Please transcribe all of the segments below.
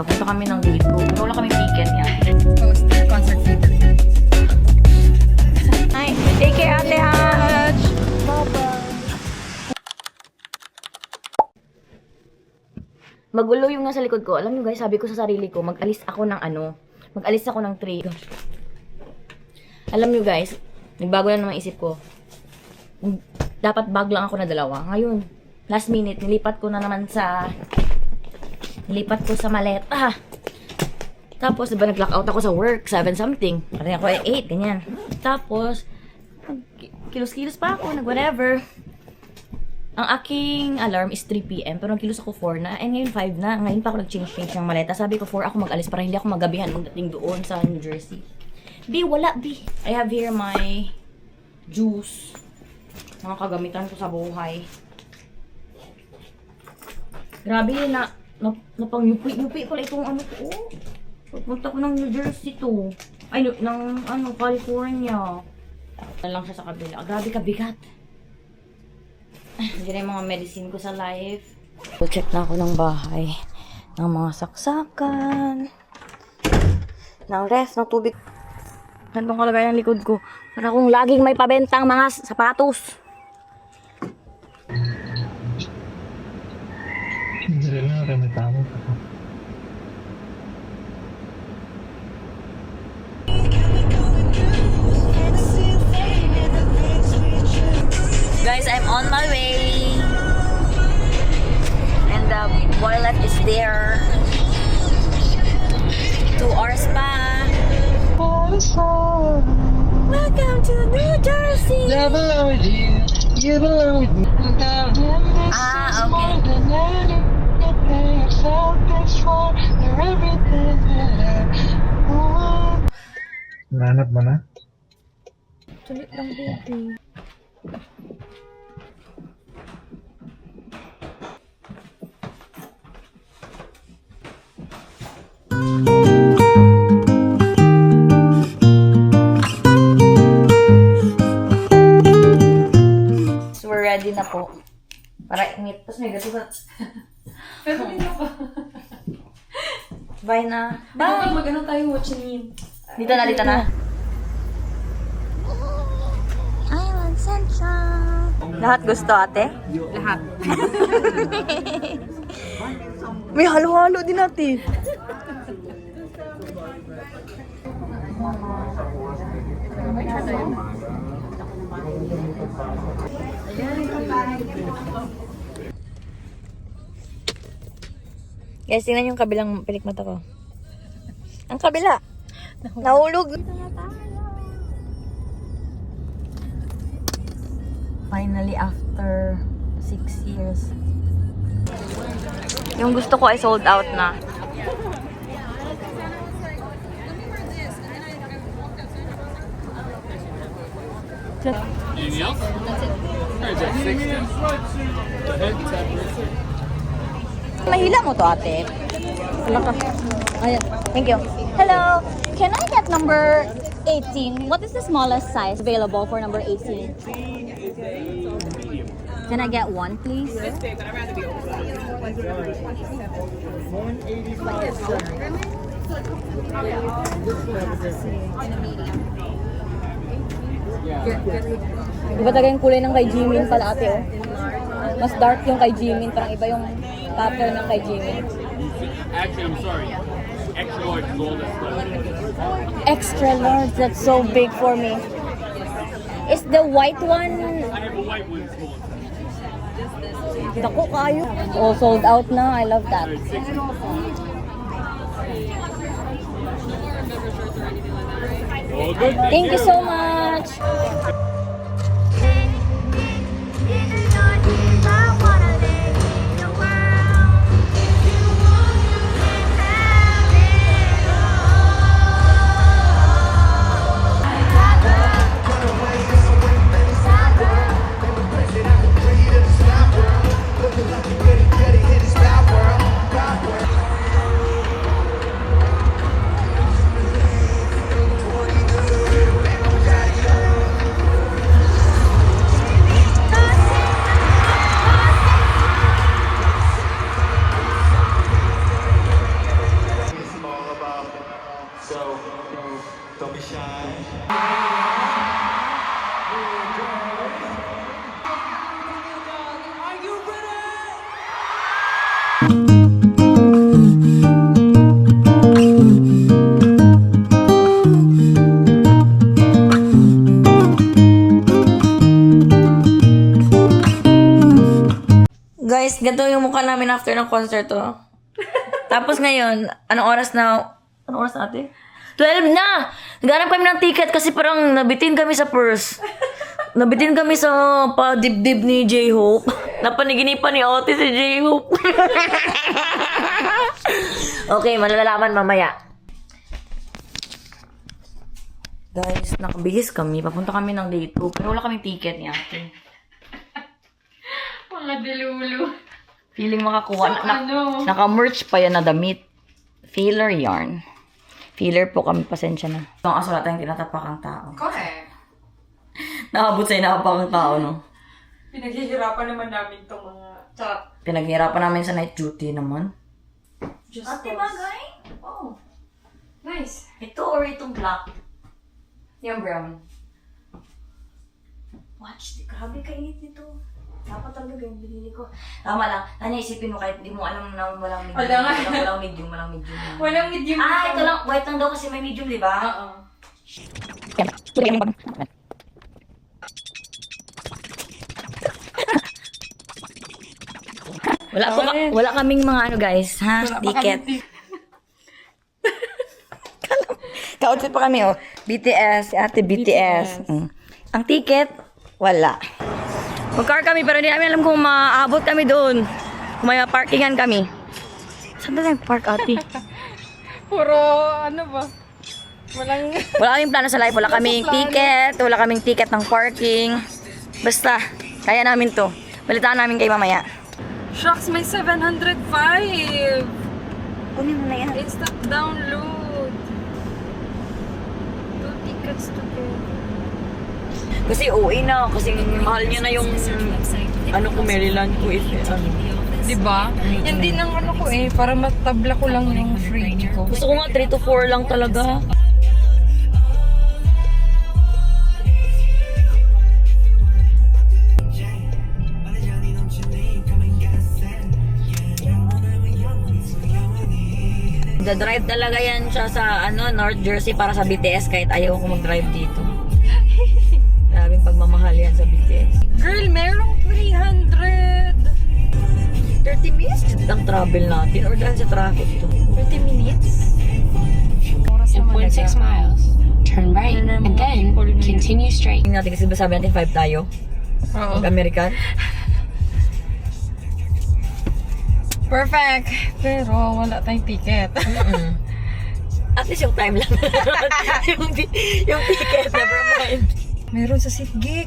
Papunta kami ng Ligo. Pero wala kami ticket niya. Host concert theater. Hi, take care, Ate Haj! Magulo yung nasa likod ko. Alam niyo guys, sabi ko sa sarili ko, mag-alis ako ng mag-alis ako ng 3. Alam niyo guys, nagbago na naman isip ko. Dapat bag lang ako na 2. Ngayon, last minute, nilipat ko sa maleta. Tapos, diba nag-lockout ako sa work, 7 something. Parang ako ay 8, ganyan. Tapos, kilos-kilos pa ako, nag-whatever. Ang aking alarm is 3 PM, pero nagkilos ako 4 na. And ngayon 5 na. Ngayon pa ako nag-change ng maleta. Sabi ko 4 ako mag-alis para hindi ako magabihan dating doon sa New Jersey. B, wala B. I have here my juice. Mga kagamitan ko sa buhay. Grabe napang-yupi pala itong ano ko. Pupunta ko ng New Jersey to. Ay, ng California. Lang siya sa kabila. Grabe kabigat. Diyan na yung mga medicine ko sa life. So, check na ako ng bahay. Ng mga saksakan. Ng ref, ng tubig. Gantong kalagay ng likod ko. Para kung laging may pabentang mga sapatos. Hindi lang kami tama. Guys, I'm on my way. And the toilet is there. To our spa. Welcome to New Jersey. I belong with you. You belong with me. Ah, okay. Nanap mo na? Tulit lang, baby. So, we're ready na po. Para ingit. Tapos may gato. Pero hindi na pa. Bye na. Bye! Bye! Mag-ano tayo watching yun. Dito na. Island Central. Lahat gusto, ate? Lahat. May halo-halo din natin. Guys, tingnan yung kabilang pilikmata ko. Ang kabila. Nahulog. Finally, after 6 years. Yung gusto ko ay sold out na. Anything else? Alright, that's 60. The head, 10%. Mahila mo to, ate. Ayan. Thank you. Hello. Can I get number 18? What is the smallest size available for number 18? Can I get one, please? Iba talaga yung kulay ng kay Jimin pala, ate, oh. Mas dark yung kay Jimin, parang iba yung pattern ng kay Jimin. Actually, I'm sorry. Extra large is all that's left. Extra large, that's so big for me. Is the white one, I have a white one small. dako kayo? Oh, sold out na. I love that. Alright, 60. All good. Thank you so much. Guys, ganito yung mukha namin after ng concert, oh. Tapos ngayon, anong oras na? Anong oras na, ate? 12 na! Naghanap kami ng ticket kasi parang nabitin kami sa purse. Nabitin kami sa pa-dibdib ni J-Hope. Napaniginipan ni ate si J-Hope. Okay, malalaman mamaya. Guys, nakabihis kami. Papunta kami ng day 2. Pero wala kaming ticket ni ate. Mga dilulu. Feeling makakuha. So, ano? Naka-merch pa yan na damit. Filler yarn. Filler po kami, pasensya na. Ang asulatan yung tinatapakang tao. Correct. Nakabot sa inapakang tao, no? Pinaghihirapan naman namin itong mga chat. Pinaghirapan namin sa night duty naman. Just Ate, bagay? Oh. Nice. Ito or itong black? Yung brown. Watch, grabe kainit nito. Dapat talaga yung binili ko. Tama lang. Tanya, isipin mo kahit hindi mo alam na walang medium. Wala nga. Walang medium. Walang medium. Ah, ito lang. White lang daw kasi may medium, di ba? Oo. Wala kaming mga ano guys, ha? Ticket. Ka-outfit pa kami, oh. BTS, si ate BTS. Ang ticket, wala. Mag-car kami pero hindi namin alam kung maabot kami doon. Kung may parkingan kami. Saan ba park ate? Puro, ano ba? Walang... Wala kaming plano sa life. Wala kaming ticket. Wala kaming ticket ng parking. Basta, kaya namin to. Balitaan namin kay mamaya. Shucks, may 705! Kunin mo na yan. Instant download. 2 tickets to go. Kasi OA na. Kasi mahal niya na yung ano ko Maryland ko if ano. Diba? Yan din ang ano ko eh, para matabla ko lang yung free ko. Gusto ko nga 3 to 4 lang talaga. Drive talaga yan siya sa ano North Jersey para sa BTS kahit ayaw ko mag-drive dito. Grabing pagmamahal yan sa BTS. Girl, merong 300! 30 minutes lang travel natin or dahil sa traffic to. 30 minutes? In 0.6 miles, turn right and then continue straight. Tingnan natin kasi ba sabi natin 5 tayo? Oo. Mag-American? Perfect! Pero wala tayong ticket. At least yung time lang. yung ticket, never mind. Meron sa SeatGeek.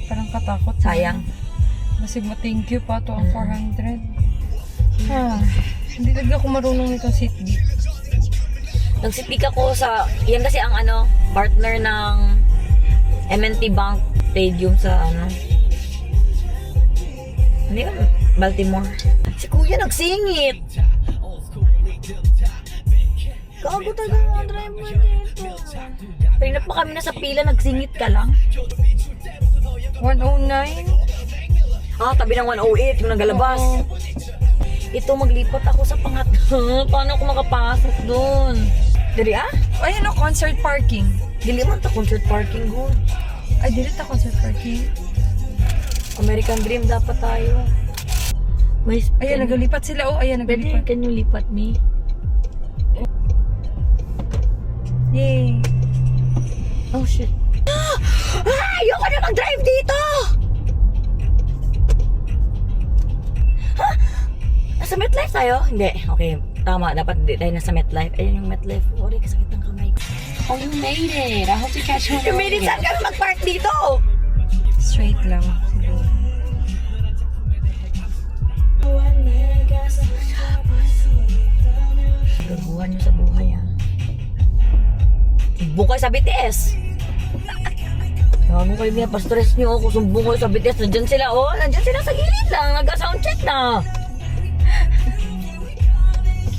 Parang katakot. Sayang. Masig ma-thank you pa to ang 400. Hindi talaga ako marunong nitong SeatGeek. Nagsipik ako sa, yan kasi ang ano, partner ng M&T Bank Stadium sa ano. Ano yun? Baltimore. Si Kuya nagsingit. Gago talaga mga driver dito. Kanina pa kami nasa pila, nagsingit ka lang. 109? Tabi ng 108, yung nagalabas. Ito, maglipat ako sa pangatlo. Paano ako makapasok doon? Dili Ayun o, concert parking. Dili man ta concert parking good. Ay, dili ta concert parking. American Dream dapat tayo. May Ayan, naglipat sila. Oh, ayan, Pwede, naglipat. can you lipat me? Yay! Oh shit. Ayoko na mag-drive dito! Nasa MetLife tayo? Hindi. Okay. Tama. Dapat hindi tayo nasa MetLife. Ayun yung MetLife. Sorry, kasakit ng kamay ko. Oh, you made it! I hope to catch you on the You way made it! again. Saan kami mag-park dito? Straight lang. Siguro. Gaguhan nyo sa buhay, ha? Bukay sa BTS! Gago kayo niya, pa-stress nyo ako. Sumbong kayo sa BTS. Nandyan sila, oh. Nandyan sila sa gilid lang. Nag-soundcheck na.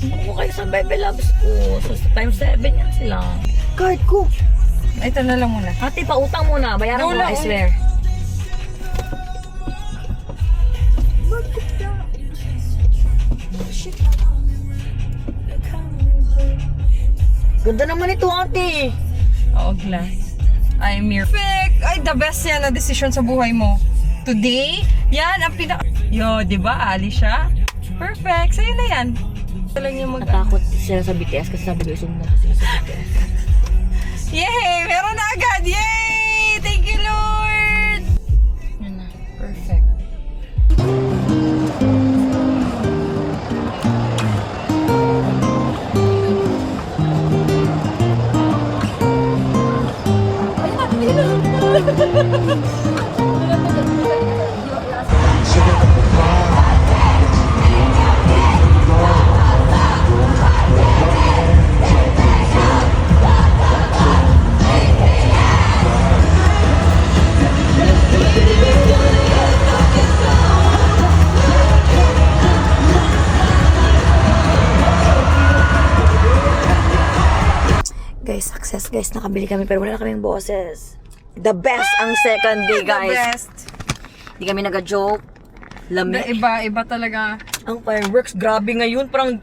Sumbong kayo sa Bebe Loves ko. So, sa times 7 yan sila. Card ko. Ito na lang muna. Ate, pautang muna. Bayaran ko, Wala, I swear. Ganda naman ito, ate. Oo, glass. I'm perfect! Ay, the best yan na decision sa buhay mo. Today, yan ang Yo, di ba? Ali siya. Perfect. Sa'yo na yan. Ito lang yung Natakot sila sa BTS kasi sabi ko isumba sila sa BTS. Yay! Meron na agad! Yay! Thank you, Lord! Yan na. Perfect. Guys, success guys. Nakabili kami pero wala na kaming boses. The best ang second day, The guys. best. Hindi kami nag-joke. Lami. Iba talaga. Ang fireworks, grabe ngayon. Parang,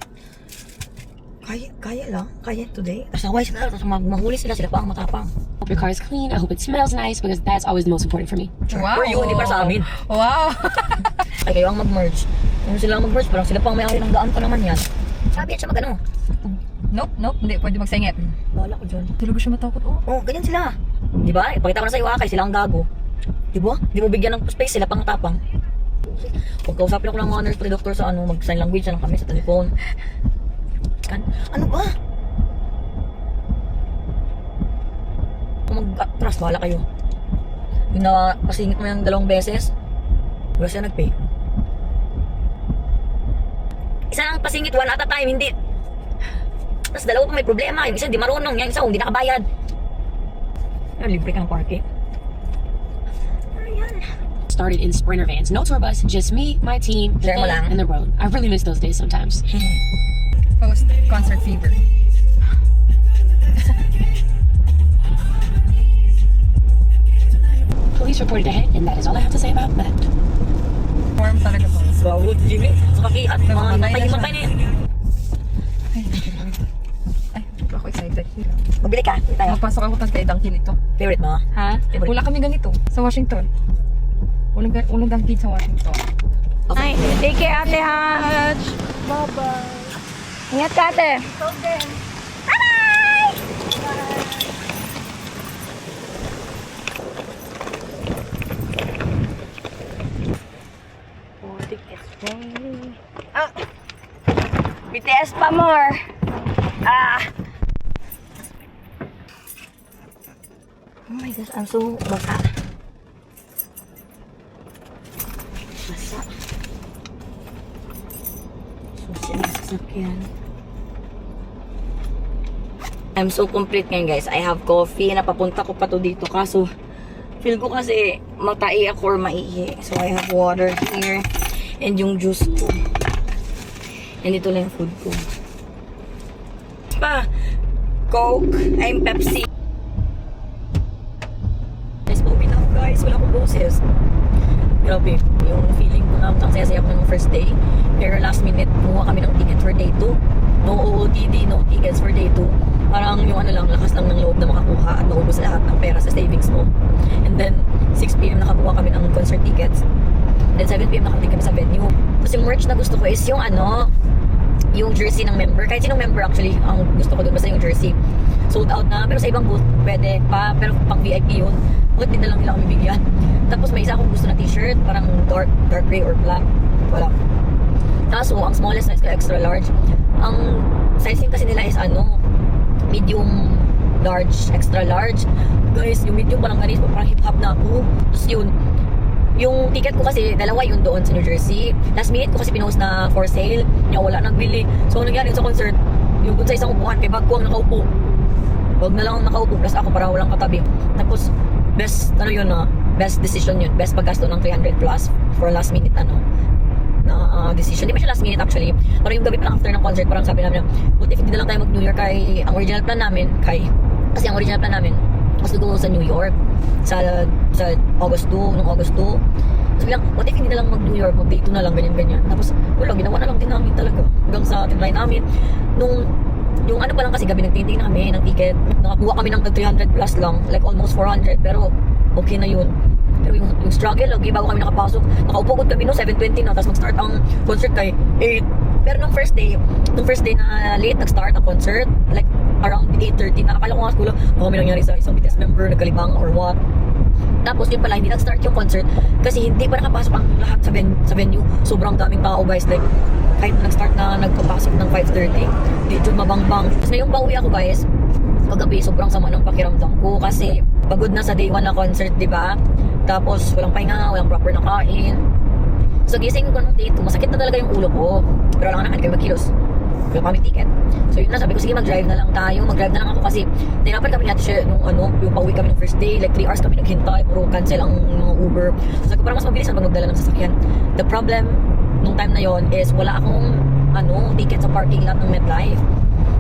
kaya lang. Kaya today. Tapos naway sila. Tapos mahuli sila. Sila pa ang matapang. Hope your car is clean. I hope it smells nice because that's always the most important for me. Wow. For you, hindi para sa amin. Wow. Ay, kayo ang mag-merge. Kung sila ang mag-merge, parang sila pa ang may-ari ng daan pa naman yan. Sabi at siya mag-ano. Nope. Hindi pwede magsingit. Bahala ko dyan. Talaga siya matakot. Oh, ganyan sila. Di ba? Ipakita ko na sa'yo, kay sila ang gago. Di ba? Di mo bigyan ng space, sila pang tapang. Kung kausapin ako ng mga nurse pre-doctor sa mag-sign language na lang kami sa telephone. Ano ba? Kung mag-trust, bahala kayo. Yung napasingit mo yung 2 beses, wala siya nag-pay. Isa lang pasingit, 1 at a time, hindi. Tapos 2 pa may problema, yung isa di marunong, yung isa hindi nakabayad. Libre ka ng parking. Started in Sprinter vans, no tour bus, just me, my team, Share mo lang. and the road. I really miss those days sometimes. Post-concert fever. Police reported ahead, and that is all I have to say about that. Warm talaga po. Bawod, Jimmy. Sa kakiat, mga Namamatay na siya. matay na yan. Ay, ako excited. Magbili ka, hindi tayo. Magpasok ako pag kay Dunkin ito. Favorite mo? Ha? Wala kami ganito sa Washington. Walang Dunkin sa Washington. Okay. Take care, Ate Hatch. Bye-bye. Ingat ka, ate. Okay. BTS pa more. Oh my gosh, I'm so basa. Basa. Susi na sasakyan. I'm so complete ngayon guys. I have coffee. Napapunta ko pa to dito. Kaso, feel ko kasi matai ako or maihi. So, I have water here. And yung juice ko. And ito lang yung food ko. Pa, Coke, I'm Pepsi. Guys, pauwi na ako guys. Wala akong boses. Grabe, yung feeling ko na ang saya-saya ko ng first day. Pero last minute, kumuha kami ng ticket for day 2. No OOTD, no tickets for day 2. Parang yung lakas lang ng loob na makakuha at maubos lahat ng pera sa savings mo. And then, 6 p.m. nakakuha kami ng concert tickets. Then 7 p.m. nakarating kami sa venue. Tapos yung merch na gusto ko is yung yung jersey ng member. Kahit sinong member actually, ang gusto ko doon basta yung jersey. Sold out na, pero sa ibang booth, pwede pa. Pero pang VIP yun. Bakit din na lang nila kami bigyan? Tapos may isa akong gusto na t-shirt, parang dark gray or black. Wala. Kaso, ang smallest size ko, extra large. Ang sizing kasi nila is medium large, extra large. Guys, yung medium parang ganis, parang hip-hop na ako. Tapos yun, yung ticket ko kasi, 2 yun doon sa New Jersey. Last minute ko kasi pinost na for sale. Wala nagbili. So, ang nangyari sa concert, yung dun sa isang upuan, kay bag ko ang nakaupo. Wag na lang ang nakaupo, plus ako para walang katabi. Tapos, best decision yun. Best paggasto ng 300 plus for last minute decision. Hindi pa siya last minute actually. Pero yung gabi pa lang after ng concert, parang sabi namin, what if hindi na lang tayo mag-New York ang original plan namin, kasi ang original plan namin, was to go sa New York, sa August 2, nung August 2. Tapos bilang, what if hindi na lang mag-New York, mag-day 2 na lang, ganyan-ganyan. Tapos, wala, ginawa na lang din namin talaga. Hanggang sa tinry namin. Nung Yung ano pa lang kasi gabi nagtitingin na kami ng ticket. Nakakuha kami ng 300 plus lang. Like almost 400. Pero okay na yun. Pero yung struggle, lagi bago kami nakapasok. Nakaupo ko kami no, 7:20 na. Tapos mag-start ang concert kay 8. Pero nung first day na late nag-start ang concert, like around 8:30 na. Akala ko nga school, may nangyari sa isang BTS member, nagkalibang or what. Tapos yun pala, hindi nag-start yung concert kasi hindi pa nakapasok ang lahat sa venue. Sobrang daming tao guys, like kahit nag-start na nagpapasok ng 5:30, di dyan mabangbang. Tapos ngayong pauwi ako guys, paggabi sobrang sama ng pakiramdam ko kasi pagod na sa day 1 na concert, di ba? Tapos walang pahinga, walang proper na kain. So gising ko nung date, masakit na talaga yung ulo ko. Pero wala nga naman kami magkilos. Wala kami ticket. So yun na, sabi ko sige mag-drive na lang tayo. Mag-drive na lang ako kasi nahirapan kami natin siya nung yung pauwi kami ng first day. Like 3 hours kami naghintay, puro cancel ang mga Uber. So sabi ko parang mas mabilis ang magdala ng sasakyan. The problem nung time na yon is wala akong ticket sa parking lot ng MetLife.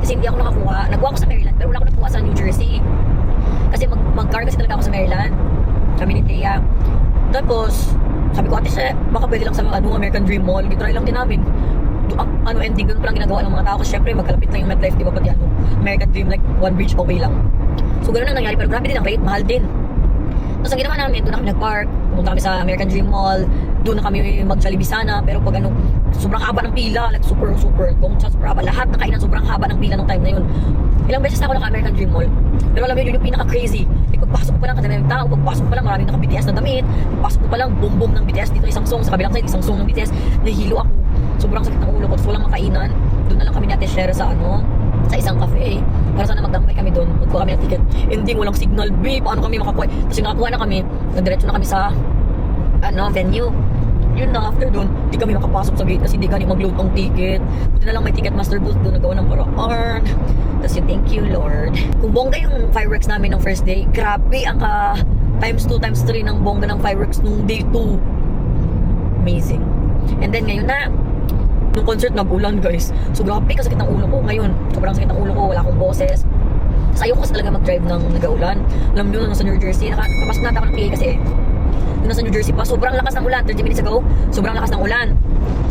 Kasi hindi ako nakakuha. Nagkuha ako sa Maryland pero wala ako nakuha sa New Jersey. Kasi mag-car kasi talaga ako sa Maryland. Kami ni Thea. Tapos sabi ko, ate siya, baka pwede lang sa American Dream Mall. Gitry lang din namin. Ending doon pa lang ginagawa ng mga tao kasi syempre magkalapit lang yung MetLife, di ba, pati American Dream, like one bridge away lang. So ganoon ang nangyari, pero grabe din ang rate, mahal din. Tapos ang ginawa namin, doon na kami nag-park, pumunta kami sa American Dream Mall, doon na kami mag-Jollibee sana, pero pag sobrang haba ng pila, like super haba, lahat na kainan, sobrang haba ng pila ng time na yun. Ilang beses na ako naka-American Dream Mall, pero alam mo yun yung pinaka-crazy. Pagpasok ko pa lang, kadaming tao, pagpasok ko pa lang, maraming naka-BTS na damit, pagpasok ko pa lang, boom-boom ng BTS, dito isang song, sa kabilang side, isang song ng BTS, nahihilo ako. Sobrang sakit ng ulo ko, tapos walang makainan. Doon na lang kami natin share sa isang cafe. Para sana magdambay kami doon, magkuha kami ng ticket. Ending, walang signal, B, paano kami makakuha? Tapos yung nakakuha na kami, nagdiretso na kami sa venue. Yun na, after doon, di kami makapasok sa gate kasi di kami mag-load ng ticket. Buti na lang may Ticketmaster booth doon, nagawa ng paraan. Tapos yung thank you Lord. Kung bongga yung fireworks namin ng first day, grabe ang times 2, times 3 ng bongga ng fireworks nung day 2. Amazing. And then ngayon na, nung concert nag-ulan guys. So grabe, kasakit ang ulo ko ngayon. Sobrang sakit ang ulo ko, wala akong boses. Tapos ayoko kasi talaga mag-drive ng nag-ulan. Alam nyo, nasa New Jersey, nakapasok na ako ng PA kasi nasa New Jersey pa, sobrang lakas ng ulan. 30 minutes ago, sobrang lakas ng ulan.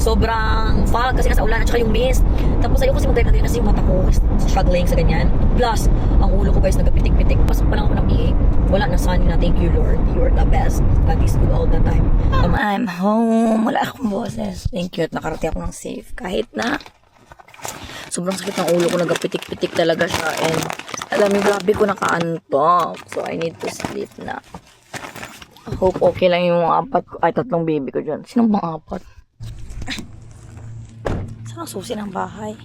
Sobrang fog kasi nasa ulan at saka yung mist. Tapos ayoko kasi mag-drive na ganyan kasi yung mata ko struggling sa ganyan. Plus, ang ulo ko guys nagkapitik-pitik. Pasok pa lang ako ng PA. Wala na sun na thank you Lord. You are the best. God is good all the time. I'm home. Wala akong boses. Thank you at nakarating ako ng safe. Kahit na sobrang sakit ng ulo ko. Nagkapitik-pitik talaga siya. And alam mo, grabe ko nakaantok. So I need to sleep na. I hope okay lang yung 3 baby ko dyan. Sinong bang 4? Saan ang susi ng bahay?